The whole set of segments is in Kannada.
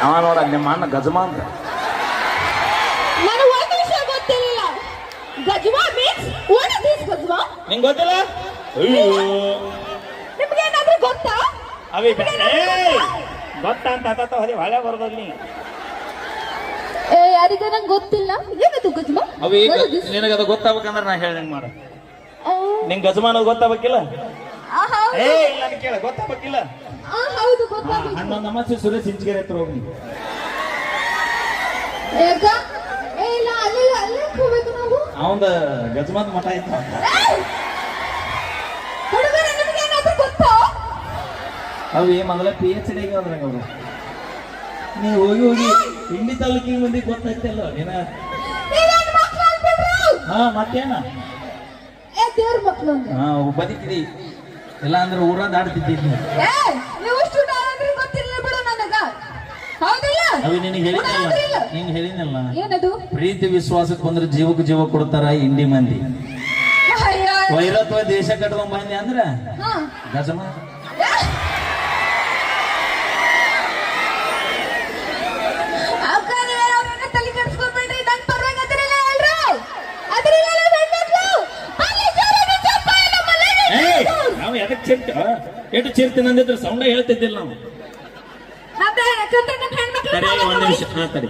ಅವ ನೋಡ ನಿಮ್ಮ ಅಣ್ಣ ಗಜಮ ಅಂತ. ನನಗೆ ಒಂದು ವಿಷಯ ಗೊತ್ತಿಲ್ಲ. ಗಜ್ವಾ ಮೀನ್ಸ್ ವಾಟ್ ಇಸ್ ದಿಸ್ ಗಜ್ವಾ? ನಿಂಗೆ ಗೊತ್ತಿಲ್ಲ? ಅಯ್ಯೋ ನಿಮಗೆ ಏನಾದ್ರೂ ಗೊತ್ತಾ? ಅವಿ ಗೊತ್ತಾ ಅಂತ ಹತ್ತ ಹೊದಿ ಹೊಳೆ ಬರ್ದಲ್ ನೀ. ಯಾರಿಗೆ ನಂಗೆ ಗೊತ್ತಿಲ್ಲ. ಏನದು ಗಜ್ವಾ? ಅವಿ ನಿನಗದು ಗೊತ್ತಾಗ್ಬೇಕಂದ್ರೆ ನಾ ಹೇಳಿ ಮಾಡ. ನಿಂಗೆ ಗಜಮ ಅನ್ನೋದು ಗೊತ್ತಾಗಬೇಕಿಲ್ಲ? ಇಲ್ಲ ಕೇಳ ಗೊತ್ತಾಗಬೇಕಿಲ್ಲ? ಹೌದು ಗೊತ್ತಾಗಬೇಕು. ಹನ್ನೊಂದು ನಮಸ್ತೆ ಸುರೇಶ್ ಇಂಚಿಗೆರೆ ಹತ್ರ ಹೋಗಿ. ಯಾಕ? ಇಲ್ಲ ಅಲ್ಲೇ ಹೋಗ್ಬೇಕು ನಾವು. ಅವಂದ ಗಜಮಾತ್ ಮಠ ಇತ್ತು. ಹುಡುಗರ ನಿಮಗೆ ಏನಾದ್ರೂ ಗೊತ್ತಾ? ಅವು ಮೊದಲ PhD ಆಗ್ಯಾವ್ರಂಗ ಅವರು. ನೀವು ಹೋಗಿ ಹಿಂಡಿ ತಾಲೂಕಿಗೆ ಮಂದಿಗೆ ಗೊತ್ತಾಯ್ತಲ್ಲ ಏನ? ಹಾ ಮತ್ತೇನ? ದೇವ್ರ ಮಕ್ಕಳು ಹಾ ಬದುಕಿದಿ ಇಲ್ಲ ಅಂದ್ರೆ ಊರ ದಾಡ್ತಿದ್ದಿ. ನೀವು ಗೊತ್ತಿಲ್ಲ ಬಿಡು ನನಗ. ಹೌದಿಲ್ಲ? ಅವಿ ನಿನಗೆ ಹೇಳಿನಲ್ಲ, ನಿಂಗೆ ಹೇಳಿನಲ್ಲ, ಏನದು? ಪ್ರೀತಿ ವಿಶ್ವಾಸಕ್ಕೆ ಬಂದ್ರೆ ಜೀವಕ್ಕೆ ಜೀವ ಕೊಡ್ತಾರ ಇಂಡಿ ಮಂದಿ. ವೈರತ್ವ ದೇಶ ಕಟ್ಟುವ ಮಂದಿ ಅಂದ್ರ ಗಜಮ. ತಲೆ ಕೆಡ್ಸ್ಕೊಬೇಡ್ರಿ. ನನ್ ಪರವಾಗಿಲ್ಲ ಎಲ್ರು. ನಾವು ಎದಕ್ಕೆ ಚಿರ್ತ ಎಷ್ಟು ಚಿರ್ತೀನಿ ಅಂದಿದ್ರೆ ಸೌಂಡ ಹೇಳ್ತಿದ್ದಿಲ್ಲ ನಾವು. ತಡಿ ಒಂದ್ ನಿಮಿಷ. ತಡಿ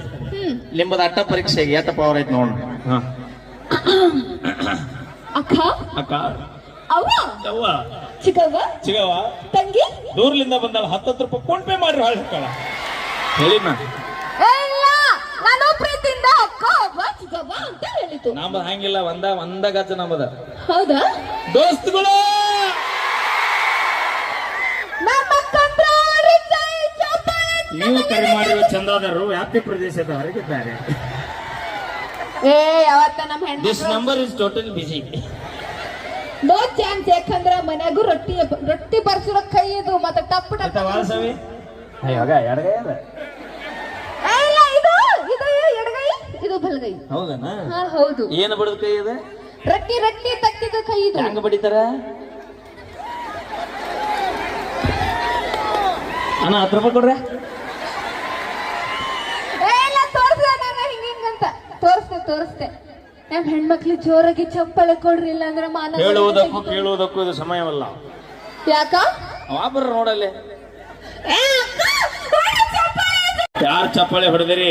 ನಿಮ್ಮದ ಅಟ್ಟ ಪರೀಕ್ಷೆಗೆ ಎತ್ತ ಪವರ್ ಐತಿ ನೋಡ. ಅಕ್ಕ ಅಕ್ಕ ಅವ್ವ ಅವ್ವ ಚಿಕ್ಕವ್ವ ಚಿಗವ್ವ ತಂಗಿ ದೂರ್ಲಿಂದ ಬಂದಲ್ಲ 10 ರೂಪಾಯಿ ಫೋನ್ ಪೇ ಮಾಡ್ರಿ ಹಾಳ ಹೇಳಿ ನಾ. ಇಲ್ಲ ನಾನು ಪ್ರೀತಿಯಿಂದ ಅಕ್ಕ ಅವ್ವ ಚಿಕ್ಕವ್ವ ಅಂತ ಹೇಳಿತು. ನಮ್ಮದು ಹಂಗಿಲ್ಲ, ಒಂದ ಗಜ ನಮ್ಮದ. ಹೌದಾ? ದೋಸ್ತುಗಳು ನೀವು ಕರೆ ಮಾಡಿರುವ ಚಂದಾದಾರರು ವ್ಯಾಪ್ತಿ ಪ್ರದೇಶದ ಹೊರಗಿದ್ದಾರೆ. ಅವತ್ತ ನಮ್ಮ this number is totally busy. No chance. ಯಾಕಂದ್ರ ಮನ್ಯಾಗೂ ರೊಟ್ಟಿ ಬರ್ಸಿರೋ ಕೈ ಇದು ಮತ್ತೆ ಟಪ್ ಟಪ್ ವಾಸವಿ ಅಯ್ಯೋಗ ಎಡಗೈ ಅದ. ಇಲ್ಲ ಇದು ಎಡಗೈ, ಇದು ಬಲಗೈ. ಹೌದನ? ಹೌದು. ಏನು ಬಡದ ಕೈ ಇದೆ? ರೊಟ್ಟಿ ತಕ್ಕಿದ ಕೈ ಇದು. ಹೆಂಗ ಬಡಿತಾರ ಅಣ್ಣ? 10 ರೂಪಾಯಿ ಕೊಡ್ರೆ. ಹಿಂಗಂತ ತೋರಿಸ್ತೆ. ನಮ್ ಹೆಣ್ಮಕ್ಳು ಜೋರಾಗಿ ಚಪ್ಪಳೆ ಕೊಡ್ರಿ, ಇಲ್ಲ ಅಂದ್ರೆ ಮಾನ. ಹೇಳುವುದಕ್ಕೂ ಕೇಳುವುದಕ್ಕೂ ಇದು ಸಮಯವಲ್ಲ. ಯಾಕ? ವಾಬರ್ ನೋಡಲ್ಲಿ ಯಾರು ಚಪ್ಪಾಳೆ ಹೊಡೆದಿರಿ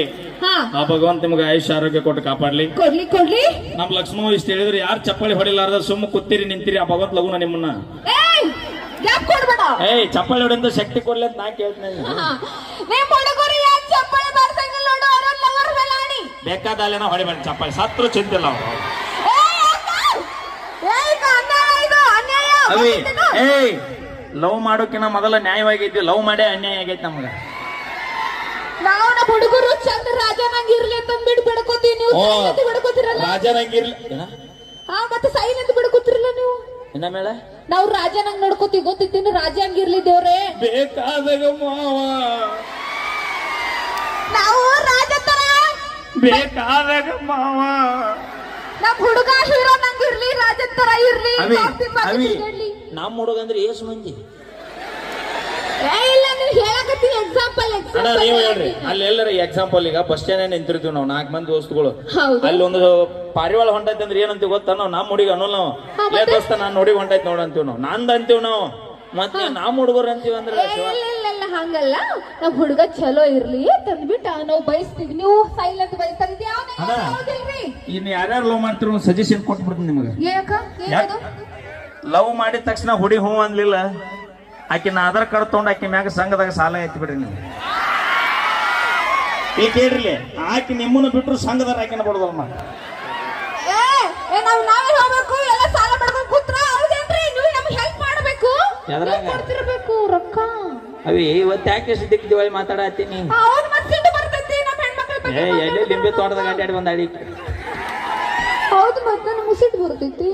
ಆ ಭಗವಂತ ನಿಮ್ಗೆ ಆಯುಷ್ಯ ಆರೋಗ್ಯ ಕೊಟ್ಟು ಕಾಪಾಡ್ಲಿ. ಕೊಡ್ಲಿ. ನಮ್ ಲಕ್ಷ್ಮಣ ಇಷ್ಟ ಹೇಳಿದ್ರೆ ಯಾರು ಚಪ್ಪಾಳೆ ಹೊಡಿಲಾರ್ದ ಸುಮ್ಮ ಕೂತಿರಿ ನಿಂತಿರಿ, ಆ ಭಗವಂತ ಲಗುನ ನಿಮ್ಮನ್ನ ಚಪ್ಪಾಳೆ ಹೊಡೆದ ಶಕ್ತಿ ಕೊಡ್ಲಿ ಅಂತ ನಾ ಕೇಳ್ತೀನಿ. ಬೇಕಾದಲ್ಲೇನೋ ಹೊಡಿಬೇಡ ಚಪ್ಪಾಳೆ, ಸತ್ರು ಚಿಂತಿಲ್ಲ ಅವರು. ಲವ್ ಮಾಡೋಕಿನ ಮೊದಲ ನ್ಯಾಯವಾಗಿದ್ವಿ, ಲವ್ ಮಾಡೇ ಅನ್ಯಾಯ ಆಗೈತಿ ನಮ್ಗ. ನಾವು ನಮ್ಮ ಹುಡುಗರು ಚಂದ ರಾಜನಂಗಿರ್ಲಿ ಅಂತ ಬಿಟ್ಟು ಬಿಡ್ಕೋತೀವಿ. ನೀವು ಬಿಡ್ಕೋತಿರಲ್ಲ. ರಾಜನಂಗಿರ್ಲಿ ಮತ್ತೆ ಸೈಲೆಂಟ್ ಬಿಡ್ಕೋತಿರಲ್ಲ ನೀವು. ಇನ್ನ ಮೇಲೆ ನಾವು ರಾಜನಂಗ್ ನೋಡ್ಕೋತೀವಿ. ಗೊತ್ತಿತ್ತೇನು? ರಾಜ ಹಂಗಿರ್ಲಿ ದೇವ್ರೆ. ಬೇಕಾದಾಗ ಮಾವ ನಾವು ರಾಜ ತರ ಬೇಕಾದಾಗ ಮಾವ. ನಮ್ ಹುಡುಗ ಹೀರೋ ನಂಗಿರ್ಲಿ, ರಾಜ ತರ ಇರ್ಲಿ. ನಮ್ಮ ಹುಡುಗ ಅಂದ್ರೆ ಏಸು ಮಂದಿ. ಇಲ್ಲ ನೀವು ಹೇಳಕತ್ತೀನಿ ಎಕ್ಸಾಂಪಲ್. ನೀವು ಹೇಳ್ರಿ. ಅಲ್ಲಿ ಎಲ್ಲರ ಎಕ್ಸಾಂಪಲ್ ಈಗ ಬಸ್ ಸ್ಟ್ಯಾಂಡ್ ನಿಂತಿರ್ತೀವಿ ನಾವು 4 ಮಂದಿ ದೋಸ್ತುಗಳು. ಅಲ್ಲಿ ಒಂದು ಪಾರಿವಾಳ ಹೊಂಟೈತೆ ಅಂದ್ರೆ ಏನಂತೀವಿ ಗೊತ್ತಾ? ನಾವು ನಮ್ಮ ಹುಡುಗ ಅನ್ನೋ ನಾವು ಲೇ ದೋಸ್ತ ನಾನು ನೋಡಿ ಹೊಂಟೈತೆ ನೋಡ ಅಂತೀವಿ ನಾವು. ನಂದ್ ಅಂತೀವಿ ನಾವು. ಮತ್ತೆ ನಮ್ಮ ಹುಡುಗರು ಅಂತೀವಿ ಅಂದ್ರೆ ಇಲ್ಲ ಹಂಗಲ್ಲ. ನಮ್ ಹುಡುಗ ಚಲೋ ಇರ್ಲಿ ತಂದ್ಬಿಟ್ಟ ನಾವು ಬಯಸ್ತೀವಿ. ನೀವು ಸೈಲೆಂಟ್ ಬಯಸ್ತಾರಿ. ಇನ್ನು ಯಾರ್ಯಾರು ಲವ್ ಮಾಡ್ತಿರೋ ಸಜೆಷನ್ ಕೊಟ್ಬಿಡ್ತೀನಿ ನಿಮಗೆ. ಲವ್ ಮಾಡಿದ ತಕ್ಷಣ ಹುಡಿ ಹೂ ಅನ್ಲಿಲ್ಲ, ಆಕಿನ ಆಧಾರ್ ಕಾರ್ಡ್ ತಗೊಂಡು ಆಕಿ ಮ್ಯಾಗ ಸಂಘದಾಗ ಸಾಲ ಐತಿ ಬಿಡ್ರಿ ನೀವು. ಈಗ ಕೇಳ್ರಿ, ಆಕಿ ನಿಮ್ಮನ್ನು ಬಿಟ್ರು ಸಂಘದಾರ ಆಕಿನ ಬಿಡೋದಮ್ಮ. ನಾವೇ ಹೋಗ್ಬೇಕು, ಎಲ್ಲ ಸಾಲ ಮಾಡ್ಕೊಂಡು ಕೂತ್ರ ಹೌದೇನ್ರಿ? ನೀವು ನಮ್ಗೆ ಹೆಲ್ಪ್ ಮಾಡಬೇಕು, ಕೊಡ್ತಿರ್ಬೇಕು ರೊಕ್ಕ. ಅವಿ ಇವತ್ತು ಯಾಕೆ ಸಿದ್ದಿಕ್ ದಿವಾಳಿ ಮಾತಾಡತ್ತೀನಿ? ಎಲ್ಲಿ ಲಿಂಬೆ ತೋಟದಾಗ ಅಡ್ಡಾಡಿ ಬಂದ ಅಡಿ. ಹೌದು, ಮತ್ತೆ ನಮ್ಗೆ ಸಿಟ್ಟು ಬರ್ತೈತಿ.